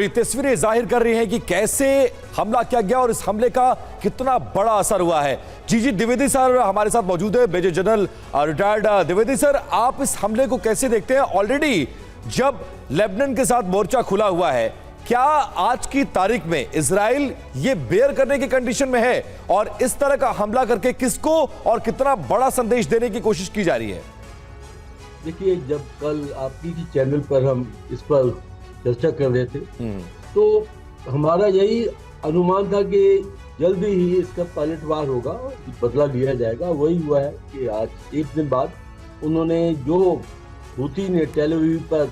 ये तस्वीरें जाहिर कर रही हैं कि कैसे हमला किया गया और इस हमले का कितना बड़ा असर हुआ है। जी द्विवेदी सर हमारे साथ मौजूद है, major general retired Dwivedi sir, आप इस हमले को कैसे देखते हैं? ऑलरेडी जब लेबनान के साथ मोर्चा खुला हुआ है, क्या आज की तारीख में इजराइल ये बेयर करने की कंडीशन में है और इस तरह का हमला करके किसको और कितना बड़ा संदेश देने की कोशिश की जा रही है? देखिए, जब कल आपकी चैनल पर हम इस पर चर्चा कर रहे थे तो हमारा यही अनुमान था कि जल्दी ही इसका पलटवार होगा, बदला लिया जाएगा। वही हुआ है कि आज एक दिन बाद उन्होंने जो हूती ने टेल अवीव पर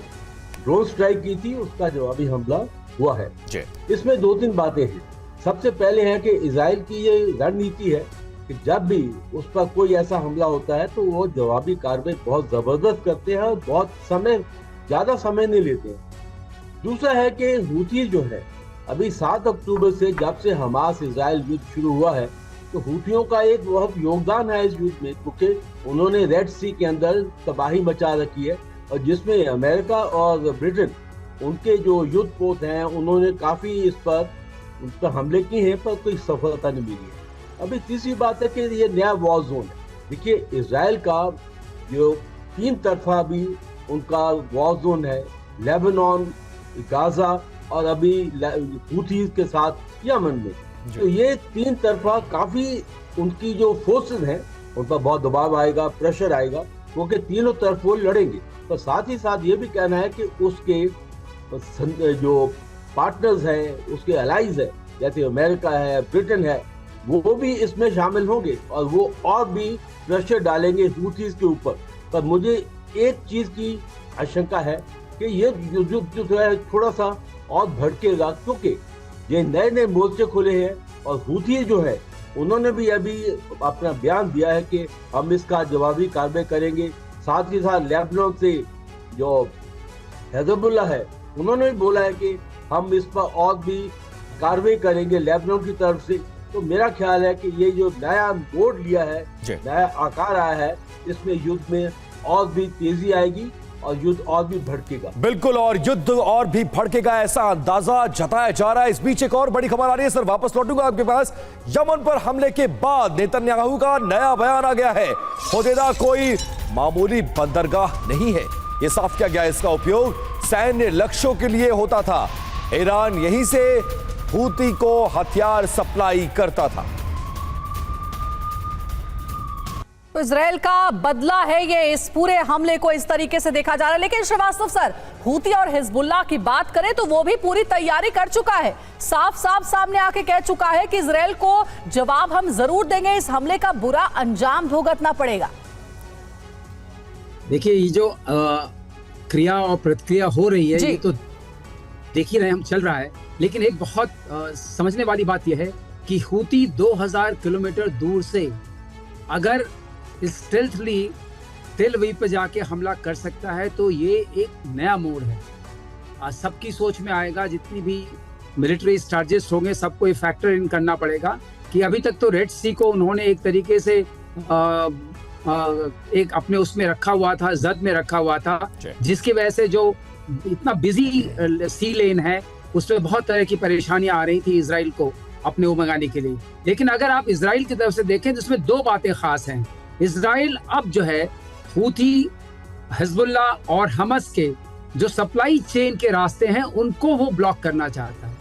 ड्रोन स्ट्राइक की थी उसका जवाबी हमला हुआ है। इसमें दो तीन बातें हैं। सबसे पहले है कि इजराइल की ये रणनीति है कि जब भी उस पर कोई ऐसा हमला होता है तो वो जवाबी कार्रवाई बहुत जबरदस्त करते हैं और बहुत ज्यादा समय नहीं लेते हैं। दूसरा है कि हूती जो है अभी 7 अक्टूबर से जब से हमास इजराइल युद्ध शुरू हुआ है तो हूतियों का एक बहुत योगदान है इस युद्ध में, क्योंकि उन्होंने रेड सी के अंदर तबाही मचा रखी है और जिसमें अमेरिका और ब्रिटेन उनके जो युद्ध पोत हैं उन्होंने काफी उस पर हमले किए हैं पर कोई सफलता नहीं मिली है। अभी तीसरी बात है कि ये नया वॉर जोन है। देखिए, इजराइल का जो 3 तरफा भी उनका वॉर जोन है, लेबनान, गाजा और अभी हूथीज के साथ यमन में, तो ये 3 तरफा काफी उनकी जो फोर्सेस हैं उन पर बहुत दबाव आएगा, प्रेशर आएगा, क्योंकि तीनों तरफ वो लड़ेंगे। तो साथ ही साथ ये भी कहना है कि उसके जो पार्टनर्स हैं, उसके अलाइज है, जैसे अमेरिका है, ब्रिटेन है, वो भी इसमें शामिल होंगे और वो और भी प्रेशर डालेंगे हूथीज के ऊपर। पर मुझे एक चीज की आशंका है कि ये युद्ध जो है थोड़ा सा और भड़केगा, क्योंकि ये नए नए मोर्चे खुले हैं और हूथी जो है उन्होंने भी अभी अपना बयान दिया है कि हम इसका जवाबी कार्रवाई करेंगे। साथ ही साथ लेबनान से जो हिजबुल्लाह है उन्होंने भी बोला है कि हम इस पर और भी कार्रवाई करेंगे लेबनान की तरफ से। तो मेरा ख्याल है कि ये जो नया मोड़ लिया है, नया आकार आया है, इसमें युद्ध में और भी तेजी आएगी और युद्ध और भी भड़केगा। बिल्कुल, और युद्ध और भी भड़केगा ऐसा अंदाजा जताया जा रहा है। इस बीच एक और बड़ी खबर आ रही है सर, वापस लौटूंगा आपके पास। यमन पर हमले के बाद नेतन्याहू का नया बयान आ गया है। होदेदा कोई मामूली बंदरगाह नहीं है, यह साफ किया गया। इसका उपयोग सैन्य लक्ष्यों के लिए होता था। ईरान यहीं से हूती को हथियार सप्लाई करता था। तो इजराइल का बदला है ये, इस पूरे हमले को इस तरीके से देखा जा रहा है। लेकिन श्रीवास्तव सर, हूती और हिजबुल्लाह की बात करें तो वो भी पूरी तैयारी कर चुका है, साफ साफ सामने आके कह चुका है कि इजराइल को जवाब हम जरूर देंगे, इस हमले का बुरा अंजाम भुगतना पड़ेगा। देखिए, ये जो क्रिया और प्रतिक्रिया हो रही है ये तो देख ही रहे हम, चल रहा है। लेकिन एक बहुत समझने वाली बात यह है कि हूती 2000 किलोमीटर दूर से अगर स्टेल्थली टेल अवीव पे जाके हमला कर सकता है तो ये एक नया मोड़ है। सबकी सोच में आएगा, जितनी भी मिलिट्री स्ट्रैटेजिस्ट होंगे सबको ये फैक्टर इन करना पड़ेगा कि अभी तक तो रेड सी को उन्होंने एक तरीके से एक अपने उसमें रखा हुआ था, जद में रखा हुआ था, जिसकी वजह से जो इतना बिजी सी लेन है उसमें बहुत तरह की परेशानियां आ रही थी इजराइल को अपने वो मंगाने के लिए। लेकिन अगर आप इजराइल की तरफ से देखें तो इसमें 2 बातें खास हैं। इजराइल अब जो है हूती, हिजबुल्लाह और हमस के जो सप्लाई चेन के रास्ते हैं उनको वो ब्लॉक करना चाहता है।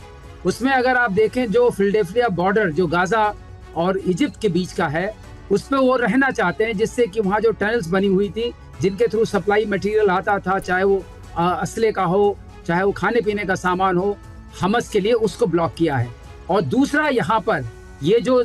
उसमें अगर आप देखें जो फिलाडेल्फिया बॉर्डर जो गाजा और इजिप्ट के बीच का है उस पर वो रहना चाहते हैं, जिससे कि वहाँ जो टनल्स बनी हुई थी जिनके थ्रू सप्लाई मटेरियल आता था, चाहे वो असले का हो चाहे वो खाने पीने का सामान हो, हमस के लिए उसको ब्लॉक किया है। और दूसरा, यहाँ पर ये जो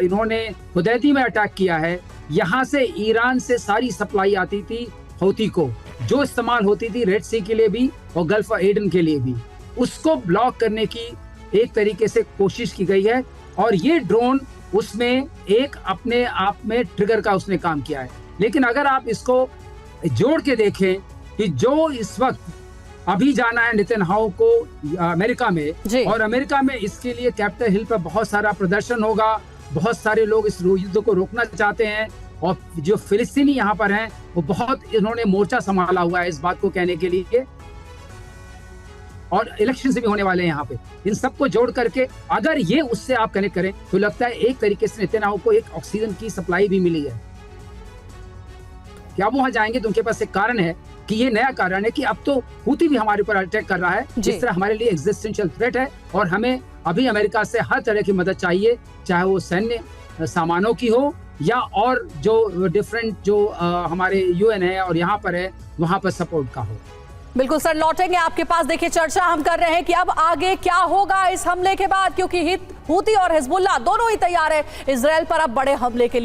इन्होंने हुदैदी में अटैक किया है, यहाँ से ईरान से सारी सप्लाई आती थी हूती को, जो इस्तेमाल होती थी रेड सी के लिए भी और गल्फ एडन के लिए भी, उसको ब्लॉक करने की एक तरीके से कोशिश की गई है। और ये ड्रोन उसमें एक अपने आप में ट्रिगर का उसने काम किया है। लेकिन अगर आप इसको जोड़ के देखें कि जो इस वक्त अभी जाना है नेतन्याहू को अमेरिका में, और अमेरिका में इसके लिए कैपिटल हिल पर बहुत सारा प्रदर्शन होगा, बहुत सारे लोग इस युद्ध को रोकना चाहते हैं, और जो फिलिस्तीनी यहाँ पर हैं वो बहुत इन्होंने मोर्चा संभाला हुआ है इस बात को कहने के लिए और इलेक्शन भी होने वाले हैं यहाँ पे। इन सबको जोड़ करके अगर ये उससे आप कनेक्ट करें तो लगता है एक तरीके से नेतन्याहू को एक ऑक्सीजन की सप्लाई भी मिली है। क्या वो वहां जाएंगे तो उनके पास एक कारण है कि ये नया कारण है कि अब तो हूती भी हमारे ऊपर अटैक कर रहा है, जिस तरह हमारे लिए एग्जिस्टेंशियल थ्रेट है और हमें अभी अमेरिका से हर तरह की मदद चाहिए, चाहे वो सैन्य सामानों की हो या और जो डिफरेंट जो हमारे यूएन है और यहाँ पर है वहां पर सपोर्ट का हो। बिल्कुल सर, लौटेंगे आपके पास। देखिए, चर्चा हम कर रहे हैं कि अब आगे क्या होगा इस हमले के बाद, क्योंकि हूती और हिजबुल्लाह दोनों ही तैयार है इजरायल पर अब बड़े हमले के लिए।